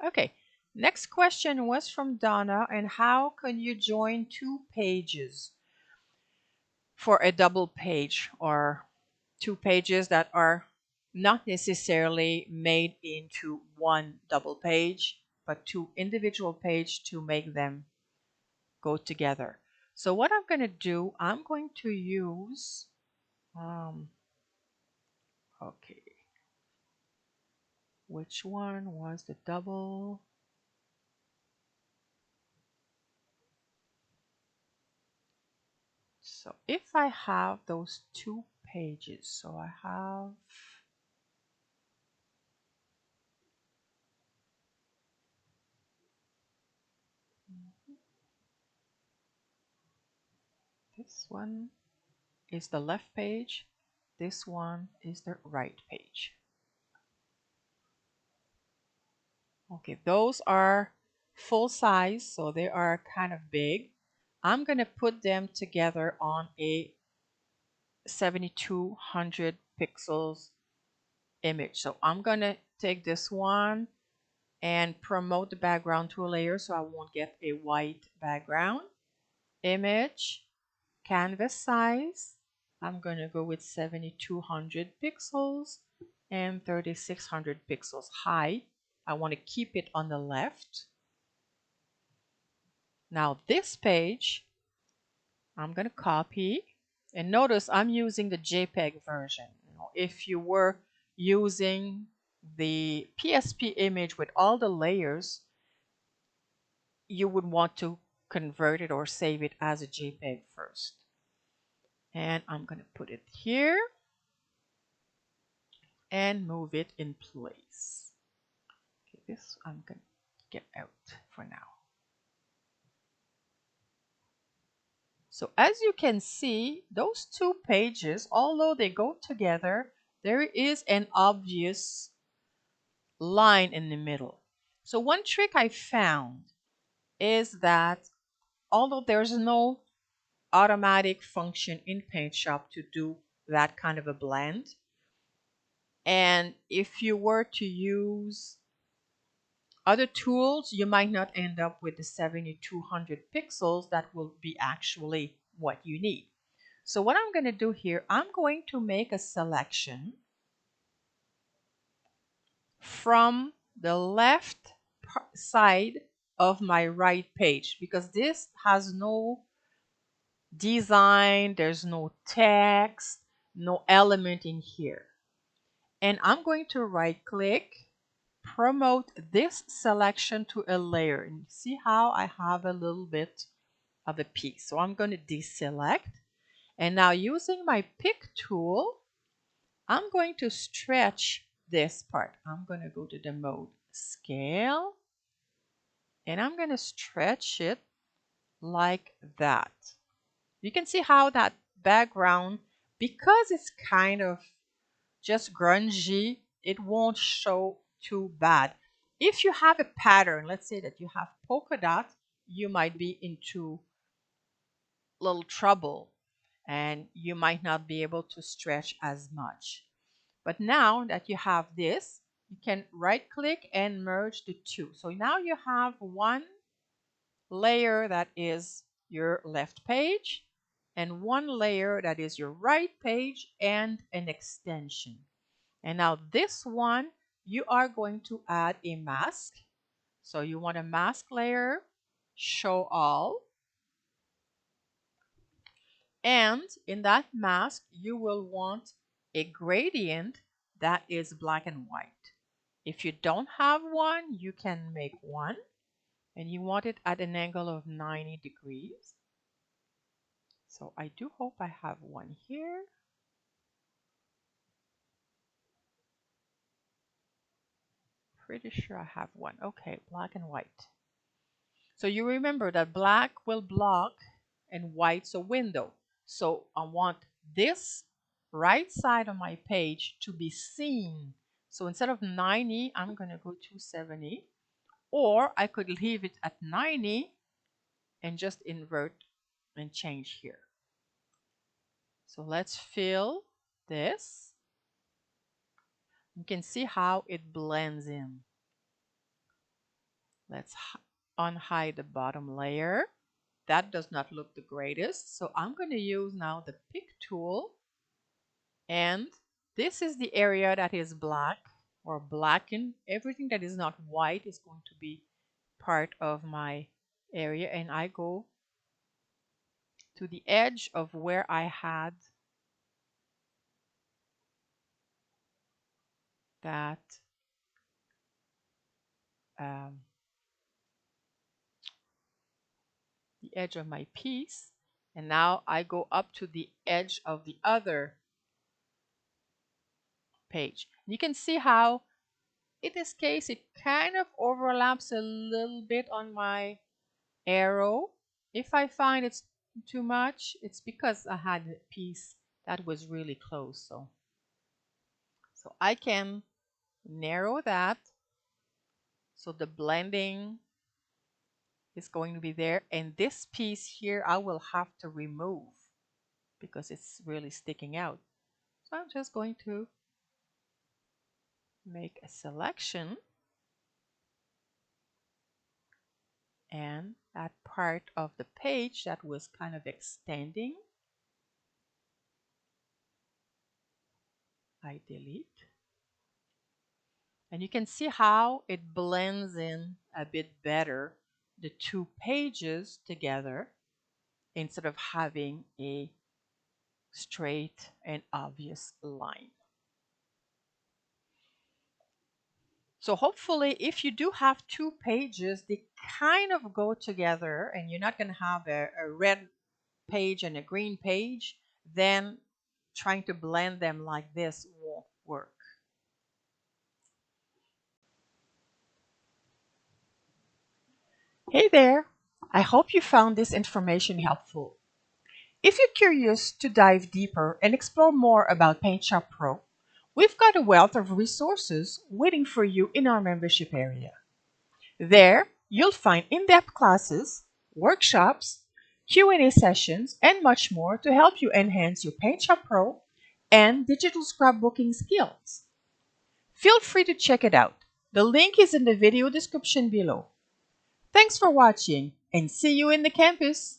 Okay, next question was from Donna, and how can you join two pages for a double page, or two pages that are not necessarily made into one double page, but two individual pages to make them go together. So what I'm going to do, I'm going to use, okay, which one was the double? So if I have those two pages, so I have this one is the left page, this one is the right page. Okay, those are full size, so they are kind of big. I'm going to put them together on a 7200 pixels image. So I'm going to take this one and promote the background to a layer so I won't get a white background. Image, canvas size. I'm going to go with 7200 pixels and 3600 pixels height. I want to keep it on the left. Now this page, I'm going to copy, and notice I'm using the JPEG version. If you were using the PSP image with all the layers, you would want to convert it or save it as a JPEG first. And I'm going to put it here and move it in place. Okay, this I'm going to get out for now. So as you can see, those two pages, although they go together, there is an obvious line in the middle. So one trick I found is that although there's no automatic function in PaintShop to do that kind of a blend, and if you were to use other tools, you might not end up with the 7200 pixels that will be actually what you need. So what I'm going to do here, I'm going to make a selection from the left side of my right page because this has no design, there's no text, no element in here. And I'm going to right click, promote this selection to a layer, and see how I have a little bit of a piece. So I'm going to deselect, and now using my pick tool, I'm going to stretch this part. I'm going to go to the mode scale, and I'm going to stretch it like that. You can see how that background, because it's kind of just grungy, it won't show too bad. If you have a pattern, let's say that you have polka dot, you might be into little trouble and you might not be able to stretch as much. But now that you have this, you can right click and merge the two. So now you have one layer that is your left page and one layer that is your right page and an extension. And now this one, you are going to add a mask. So you want a mask layer, show all. And in that mask, you will want a gradient that is black and white. If you don't have one, you can make one. And you want it at an angle of 90 degrees. So I do hope I have one here. Pretty sure I have one. Okay, black and white. So you remember that black will block and white's a window. So I want this right side of my page to be seen. So instead of 90, I'm going to go to 70. Or I could leave it at 90 and just invert and change here. So let's fill this. You can see how it blends in. Let's unhide the bottom layer. That does not look the greatest. So I'm going to use now the pick tool. And this is the area that is black or blackened. Everything that is not white is going to be part of my area. And I go to the edge of where I had that um, the edge of my piece, and now I go up to the edge of the other page. You can see how in this case it kind of overlaps a little bit on my arrow. If I find it's too much, it's because I had a piece that was really close. So I can narrow that so the blending is going to be there, and this piece here I will have to remove because it's really sticking out. So I'm just going to make a selection, and that part of the page that was kind of extending, I delete. And you can see how it blends in a bit better the two pages together instead of having a straight and obvious line. So hopefully if you do have two pages, they kind of go together and you're not going to have a red page and a green page, then trying to blend them like this won't work. Hey there! I hope you found this information helpful. If you're curious to dive deeper and explore more about PaintShop Pro, we've got a wealth of resources waiting for you in our membership area. There, you'll find in-depth classes, workshops, Q&A sessions, and much more to help you enhance your PaintShop Pro and digital scrapbooking skills. Feel free to check it out. The link is in the video description below. Thanks for watching and see you in the campus!